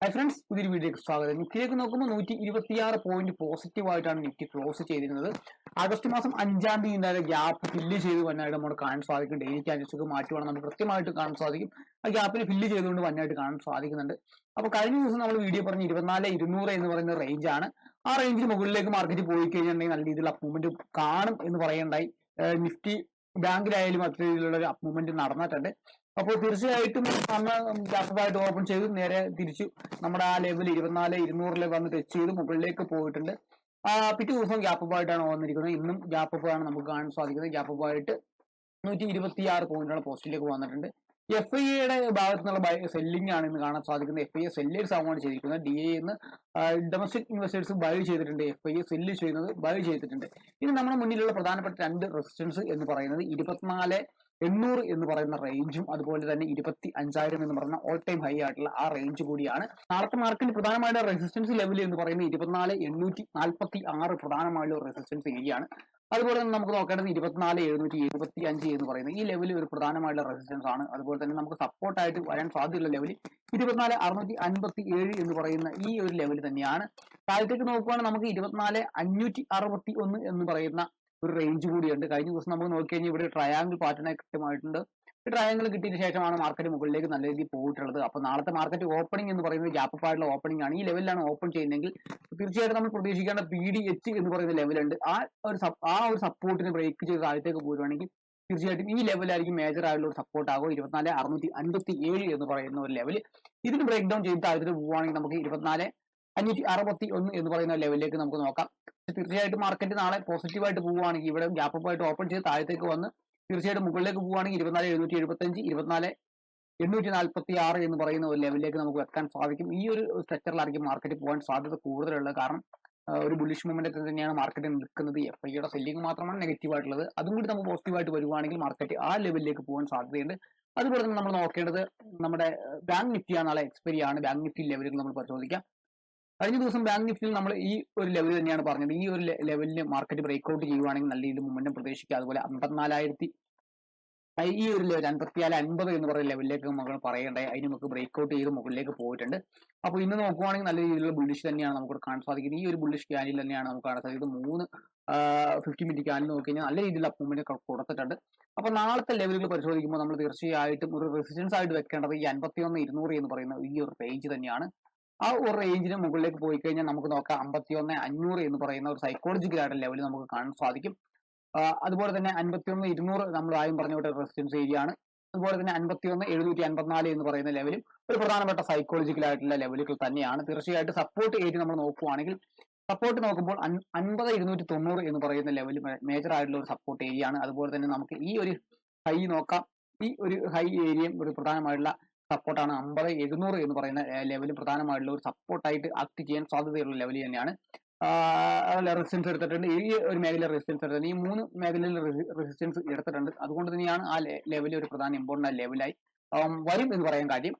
Hi friends, പുതിയൊരു വീഡിയോക്ക് സ്വാഗതം. നിഫ്റ്റിയിലേക്ക് നോക്കുമ്പോൾ 126 പോയിന്റ് പോസിറ്റീവ് ആയിട്ടാണ് നിഫ്റ്റി ക്ലോസ് ചെയ്തിരുന്നത്. ആഗസ്റ്റ് മാസം 5-ാം തീയതി ഉണ്ടായ ഗ്യാപ്പ് ഫില്ല് ചെയ്ത് വന്നായിട്ട് നമുക്ക് കാണാൻ സാധിക്കും. ഡെയിലി ക്യാൻഡിൽസ് മാറ്റുവാണ് നമുക്ക് കൃത്യമായിട്ട് കാണാൻ സാധിക്കും. ആ ഗ്യാപ്പിൽ ഫില്ല് ചെയ്തുകൊണ്ട് വന്നായിട്ട് കാണാൻ സാധിക്കുന്നുണ്ട്. അപ്പോൾ കഴിഞ്ഞ ദിവസം നമ്മൾ വീഡിയോ പറഞ്ഞ 24,200 എന്ന് പറയുന്ന റേഞ്ചാണ്. ആ റേഞ്ചിന് മുകളിലേക്ക് മാർക്കറ്റ് പോയി കഴിഞ്ഞിട്ടുണ്ടെങ്കിൽ നല്ല രീതിയിലുള്ള അപ്മൂവ്മെന്റ് കാണും എന്ന് പറയേണ്ടായി. നിഫ്റ്റി ബാങ്കിലായാലും അത്ര രീതിയിലുള്ള ഒരു അപ്മൂവ്മെന്റ് നടന്നിട്ടുണ്ട്. അപ്പോൾ തീർച്ചയായിട്ടും അന്ന് ഗ്യാപ്പായിട്ട് ഓപ്പൺ ചെയ്ത് നേരെ തിരിച്ചു നമ്മുടെ ആ ലെവൽ 24,200 വന്ന് ടച്ച് ചെയ്ത് മുകളിലേക്ക് പോയിട്ടുണ്ട്. പിറ്റേ ദിവസം ഗ്യാപ്പായിട്ടാണ് വന്നിരിക്കുന്നത്. ഇന്നും ഗ്യാപ്പാണ് നമുക്ക് കാണാൻ സാധിക്കുന്നത്. ഗ്യാപ്പായിട്ട് 126 പോയിന്റുകൾ പോസ്റ്റിലേക്ക് വന്നിട്ടുണ്ട്. എഫ് ഐ എയുടെ ഭാഗത്തു നിന്നുള്ള സെല്ലിംഗ് ആണ് ഇന്ന് കാണാൻ സാധിക്കുന്നത്. എഫ് ഐ എ സെല്ലേഴ്സ് ആവുകയാണ് ചെയ്തിരിക്കുന്നത്. ഡി എ എന്ന് ഡൊമസ്റ്റിക് ഇൻവെസ്റ്റേഴ്സ് ബൈ ചെയ്തിട്ടുണ്ട്. എഫ് ഐ എ സെല്ല് ചെയ്യുന്നത് ബൈ ചെയ്തിട്ടുണ്ട്. ഇനി നമ്മുടെ മുന്നിലുള്ള പ്രധാനപ്പെട്ട രണ്ട് റെസിസ്റ്റൻസ് എന്ന് പറയുന്നത് 24,800 എന്ന് പറയുന്ന റേഞ്ചും അതുപോലെ തന്നെ 25,000 എന്ന് പറയുന്ന ഓൾ ടൈം ഹൈ ആയിട്ടുള്ള ആ റേഞ്ച് കൂടിയാണ്. നാളത്തെ മാർക്കറ്റിൽ പ്രധാനമായിട്ട് റെസിസ്റ്റൻസ് ലെവൽ എന്ന് പറയുന്നത് 24,846 പ്രധാനമായുള്ള റെസിസ്റ്റൻസ് ഏരിയ ആണ്. അതുപോലെ തന്നെ നമുക്ക് നോക്കേണ്ടത് 24,775 എന്ന് പറയുന്നത് ഈ ലെവൽ ഒരു പ്രധാനമായിട്ടുള്ള റെസിസ്റ്റൻസ് ആണ്. അതുപോലെ തന്നെ നമുക്ക് സപ്പോർട്ടായിട്ട് വരാൻ സാധ്യതയുള്ള ലെവൽ 24,657 എന്ന് പറയുന്ന ഈ ഒരു ലെവൽ തന്നെയാണ്. താഴത്തേക്ക് നോക്കുകയാണെങ്കിൽ നമുക്ക് 24,561 എന്ന് പറയുന്ന ഒരു റേഞ്ച് കൂടിയുണ്ട്. കഴിഞ്ഞ ദിവസം നമുക്ക് നോക്കിക്കഴിഞ്ഞാൽ ഇവിടെ ട്രയാങ്കിൾ പാറ്റേൺ കൃത്യമായിട്ടുണ്ട്. ഈ ട്രയാങ്കിൾ കിട്ടിയതിന് ശേഷമാണ് മാർക്കറ്റ് മുകളിലേക്ക് നല്ല രീതിയിൽ പോയിട്ടുള്ളത്. അപ്പോൾ നാളത്തെ മാർക്കറ്റ് ഓപ്പണിംഗ് എന്ന് പറയുന്നത് ഗ്യാപ്പായിട്ടുള്ള ഓപ്പണിംഗ് ആണ്. ഈ ലെവലിലാണ് ഓപ്പൺ ചെയ്യുന്നതെങ്കിൽ തീർച്ചയായിട്ടും നമ്മൾ പ്രതീക്ഷിക്കേണ്ട PDH എന്ന് പറയുന്ന ലെവലുണ്ട്. ആ ഒരു സപ്പോർട്ടിന് ബ്രേക്ക് ചെയ്ത് താഴത്തേക്ക് പോരുവാണെങ്കിൽ തീർച്ചയായിട്ടും ഈ ലെവലായിരിക്കും മേജർ ആയിട്ടുള്ള ഒരു സപ്പോർട്ട് ആകും. 24,657 എന്ന് പറയുന്ന ഒരു ലെവൽ. ഇതിന് ബ്രേക്ക് ഡൗൺ ചെയ്ത് താഴത്തേക്ക് പോവുകയാണെങ്കിൽ നമുക്ക് 24,561 എന്ന് പറയുന്ന ലെവലിലേക്ക് നമുക്ക് നോക്കാം. തീർച്ചയായിട്ടും മാർക്കറ്റ് നാളെ പോസിറ്റീവായിട്ട് പോവുകയാണെങ്കിൽ ഇവിടെ ഗ്യാപ്പായിട്ട് ഓപ്പൺ ചെയ്ത് താഴത്തേക്ക് വന്ന് തീർച്ചയായിട്ടും മുകളിലേക്ക് പോവുകയാണെങ്കിൽ 24,775 24,846 എന്ന് പറയുന്ന ഒരു ലെവലിലേക്ക് നമുക്ക് വെക്കാൻ സാധിക്കും. ഈ ഒരു സ്ട്രക്ചറിലായിരിക്കും മാർക്കറ്റ് പോകാൻ സാധ്യത കൂടുതലുള്ളത്. കാരണം ഒരു ബുള്ളിഷ് മൂവ്മെന്റ് തന്നെയാണ് മാർക്കറ്റ് നിൽക്കുന്നത്. എഫ് ഐയുടെ സെല്ലിംഗ് മാത്രമാണ് നെഗറ്റീവ് ആയിട്ടുള്ളത്. അതും കൂടി നമുക്ക് പോസിറ്റീവായിട്ട് വരുവാണെങ്കിൽ മാർക്കറ്റ് ആ ലെവലിലേക്ക് പോകാൻ സാധ്യതയുണ്ട്. അതുപോലെ തന്നെ നമ്മൾ നോക്കേണ്ടത് നമ്മുടെ ബാങ്ക് നിഫ്റ്റിയാണ്. നാളെ എക്സ്പയറി ആണ്. ബാങ്ക് നിഫ്റ്റി ലെവലുകൾ നമ്മൾ പരിശോധിക്കാം. കഴിഞ്ഞ ദിവസം ബാങ്ക് നിഫ്റ്റിയിൽ നമ്മൾ ഈ ഒരു ലെവൽ തന്നെയാണ് പറഞ്ഞത്. ഈ ഒരു ലെവലിന് മാർക്കറ്റ് ബ്രേക്ക്ഔട്ട് ചെയ്യുവാണെങ്കിൽ നല്ല രീതിയിൽ മൂവ്മെന്റും പ്രതീക്ഷിക്കുക. അതുപോലെ 54,000 ഈ ഒരു ലെവൽ 54,50 എന്ന് പറയുന്ന ലെവലിലേക്ക് നമ്മൾ പറയേണ്ടായി. അതിന് നമുക്ക് ബ്രേക്ക്ഔട്ട് ചെയ്ത് മുകളിലേക്ക് പോയിട്ടുണ്ട്. അപ്പോൾ ഇന്ന് നോക്കുവാണെങ്കിൽ നല്ല രീതിയിലുള്ള ബുള്ളിഷ് തന്നെയാണ് നമുക്ക് കാണാൻ സാധിക്കുന്നത്. ഈ ഒരു ബുള്ളിഷ് ക്യാനിൽ തന്നെയാണ് നമുക്ക് കാണാൻ സാധിക്കുന്നത്. 50 മിനിറ്റ് ക്യാനിൽ നോക്കി കഴിഞ്ഞാൽ നല്ല രീതിയിലുള്ള മൂവ്മെന്റ് കൊടുത്തിട്ടുണ്ട്. അപ്പോൾ നാളത്തെ ലെവലുകൾ പരിശോധിക്കുമ്പോൾ നമ്മൾ തീർച്ചയായിട്ടും ഒരു റെസിസ്റ്റൻസ് ആയിട്ട് വെക്കേണ്ടത് ഈ 51,200 എന്ന് പറയുന്ന ഈ ഒരു റേഞ്ച് തന്നെയാണ്. ആ ഒരു റേഞ്ചിന് മുകളിലേക്ക് പോയി കഴിഞ്ഞാൽ നമുക്ക് നോക്കാം 51,500 എന്ന് പറയുന്ന ഒരു സൈക്കോളജിക്കൽ ആയിട്ടുള്ള ലെവൽ നമുക്ക് കാണാൻ സാധിക്കും. അതുപോലെ തന്നെ 51,200 നമ്മൾ ആദ്യം പറഞ്ഞ റെസിസ്റ്റൻസ് ഏരിയ ആണ്. അതുപോലെ തന്നെ 51,754 എന്ന് പറയുന്ന ലെവലും ഒരു പ്രധാനപ്പെട്ട സൈക്കോളജിക്കൽ ആയിട്ടുള്ള ലെവലുകൾ തന്നെയാണ്. തീർച്ചയായിട്ടും സപ്പോർട്ട് ഏരിയ നമ്മൾ നോക്കുവാണെങ്കിൽ സപ്പോർട്ട് നോക്കുമ്പോൾ 50,290 എന്ന് പറയുന്ന ലെവൽ മേജർ ആയിട്ടുള്ള ഒരു സപ്പോർട്ട് ഏരിയ ആണ്. അതുപോലെ തന്നെ നമുക്ക് ഈ ഒരു ഹൈ നോക്കാം. ഈ ഒരു ഹൈ ഏരിയയും ഒരു പ്രധാനമായിട്ടുള്ള സപ്പോർട്ടാണ്. 50,700 എന്ന് പറയുന്ന ലെവലും പ്രധാനമായിട്ടുള്ള ഒരു സപ്പോർട്ടായിട്ട് ആക്ട് ചെയ്യാൻ സാധ്യതയുള്ള ലെവൽ തന്നെയാണ്. റെസിസ്റ്റൻസ് എടുത്തിട്ടുണ്ട്. ഈ ഒരു മേഖല റെസിസ്റ്റൻസ് എടുത്തിട്ടുണ്ട്. ഈ 3 മേഖലയിൽ റെസിസ്റ്റൻസ് എടുത്തിട്ടുണ്ട്. അതുകൊണ്ട് തന്നെയാണ് ആ ലെവൽ ഒരു പ്രധാന ഇമ്പോർട്ടന്റ് ലെവലായി വരും എന്ന് പറയാൻ കാര്യം.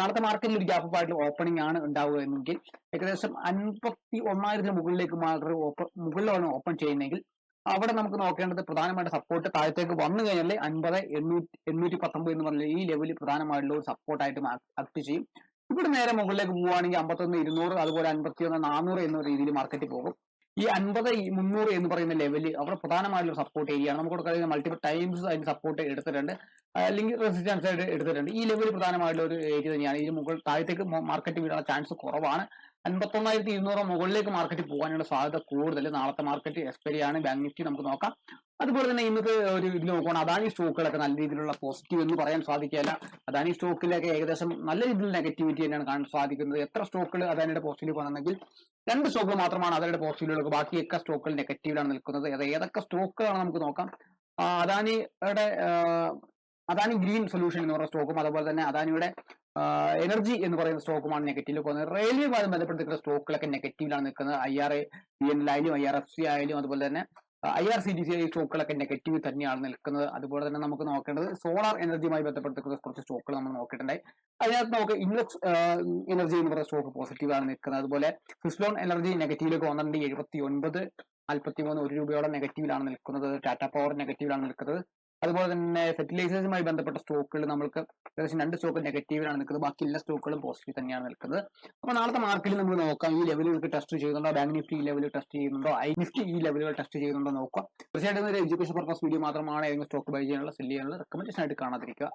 നാളത്തെ മാർക്കറ്റിൽ ഒരു ഗ്യാപ്പായിട്ടുള്ള ഓപ്പണിംഗ് ആണ് ഉണ്ടാവുക എങ്കിൽ ഏകദേശം 51,000 മുകളിലേക്ക് മുകളിലാണ് ഓപ്പൺ ചെയ്യുന്നതെങ്കിൽ അവിടെ നമുക്ക് നോക്കേണ്ടത് പ്രധാനമായിട്ട് സപ്പോർട്ട് താഴത്തേക്ക് വന്നു കഴിഞ്ഞാൽ 50,819 എന്ന് പറഞ്ഞാൽ ഈ ലെവലിൽ പ്രധാനമായിട്ടുള്ള ഒരു സപ്പോർട്ടായിട്ട് ആക്ട് ചെയ്യും. ഇവിടെ നേരെ മുകളിലേക്ക് പോവുകയാണെങ്കിൽ 51,200 അതുപോലെ 51,400 എന്ന രീതിയിൽ മാർക്കറ്റ് പോകും. ഈ 50,300 എന്ന് പറയുന്ന ലെവല് അവിടെ പ്രധാനമായിട്ടുള്ള സപ്പോർട്ട് ഏരിയ ആണ്. നമുക്ക് കഴിഞ്ഞ മൾട്ടിപ്പിൾ ടൈംസ് അതിന് സപ്പോർട്ട് എടുത്തിട്ടുണ്ട്, അല്ലെങ്കിൽ റെസിസ്റ്റൻസ് ആയിട്ട് എടുത്തിട്ടുണ്ട്. ഈ ലെവൽ പ്രധാനമായിട്ടുള്ള ഒരു ഏരിയ തന്നെയാണ്. ഇതിന് മുകളിൽ താഴത്തേക്ക് മാർക്കറ്റ് വീഴാനുള്ള ചാൻസ് കുറവാണ്. 51,200 മുകളിലേക്ക് മാർക്കറ്റ് പോകാനുള്ള സാധ്യത കൂടുതൽ. നാളത്തെ മാർക്കറ്റ് എക്സ്പയറി ആണ്. ബാങ്ക് നിഫ്റ്റി നമുക്ക് നോക്കാം. അതുപോലെ തന്നെ ഇന്നത്തെ ഒരു ഇതിൽ നോക്കുകയാണ് അദാനി സ്റ്റോക്കുകളൊക്കെ നല്ല രീതിയിലുള്ള പോസിറ്റീവ് എന്ന് പറയാൻ സാധിക്കില്ല. അദാനി സ്റ്റോക്കിലൊക്കെ ഏകദേശം നല്ല രീതിയിലുള്ള നെഗറ്റിവിറ്റി തന്നെയാണ് കാണാൻ സാധിക്കുന്നത്. എത്ര സ്റ്റോക്കുകൾ അദാനിയുടെ പോസിറ്റീവ് വന്നെങ്കിൽ 2 സ്റ്റോക്കുകൾ മാത്രമാണ് അദാനിയുടെ പോസിറ്റീവിലുള്ളത്. ബാക്കിയൊക്കെ സ്റ്റോക്കുകൾ നെഗറ്റീവിലാണ് നിൽക്കുന്നത്. ഏതൊക്കെ സ്റ്റോക്കുകളാണ് നമുക്ക് നോക്കാം. അദാനി ഗ്രീൻ സൊല്യൂഷൻ എന്ന് പറയുന്ന സ്റ്റോക്കും അതുപോലെ തന്നെ അദാനിയുടെ എനർജി എന്ന് പറയുന്ന സ്റ്റോക്കുമാണ് നെഗറ്റീവിൽ പോകുന്നത്. റെയിൽവേയുമായി ബന്ധപ്പെട്ടിരിക്കുന്ന സ്റ്റോക്കുകളൊക്കെ നെഗറ്റീവിലാണ് നിൽക്കുന്നത്. IRABNL ആയാലും IRFC ആയാലും അതുപോലെ തന്നെ IRCTC സ്റ്റോക്കുകളൊക്കെ നെഗറ്റീവ് തന്നെയാണ് നിൽക്കുന്നത്. അതുപോലെ തന്നെ നമുക്ക് നോക്കേണ്ടത് സോളാർ എനർജിയുമായി ബന്ധപ്പെട്ടിരിക്കുന്ന കുറച്ച് സ്റ്റോക്കുകൾ നമ്മൾ നോക്കിയിട്ടുണ്ടായി. അതിനകത്ത് നമുക്ക് ഇൻവെക്സ് എനർജി എന്ന് പറയുന്ന സ്റ്റോക്ക് പോസിറ്റീവാണ് നിൽക്കുന്നത്. അതുപോലെ സ്വിസ്ലോൺ എനർജി നെഗറ്റീവിലേക്ക് വന്നിട്ടുണ്ട്. 79.43 1 രൂപയോളം നെഗറ്റീവിലാണ് നിൽക്കുന്നത്. ടാറ്റ പവർ നെഗറ്റീവിലാണ് നിൽക്കുന്നത്. അതുപോലെ തന്നെ ഫെർട്ടിലൈസേഴ്സുമായി ബന്ധപ്പെട്ട സ്റ്റോക്കുകൾ നമ്മൾക്ക് ഏകദേശം 2 സ്റ്റോക്ക് നെഗറ്റീവിലാണ് നിൽക്കുന്നത്, ബാക്കി എല്ലാ സ്റ്റോക്കുകളും പോസിറ്റീവ് തന്നെയാണ് നിൽക്കുന്നത്. അപ്പോൾ നാളത്തെ മാർക്കറ്റിൽ നമ്മൾ നോക്കാം, ഈ ലെവലുകൾക്ക് ടെസ്റ്റ് ചെയ്യുന്നുണ്ടോ, ബാങ്ക് നിഫ്റ്റി ഈ ലെവൽ ടെസ്റ്റ് ചെയ്യുന്നുണ്ടോ, നിഫ്റ്റി ഈ ലെവലുകൾ ടെസ്റ്റ് ചെയ്യുന്നുണ്ടോ നോക്കുക. തീർച്ചയായിട്ടും ഒരു എഡ്യൂക്കേഷൻ പർപ്പസ് വീഡിയോ മാത്രമാണ്. ഏതെങ്കിലും സ്റ്റോക്ക് ബൈ ചെയ്യാനുള്ള സെല് ചെയ്യാനുള്ള റെക്കമെൻഡേഷൻ ആയിട്ട് കാണാതിരിക്കുക.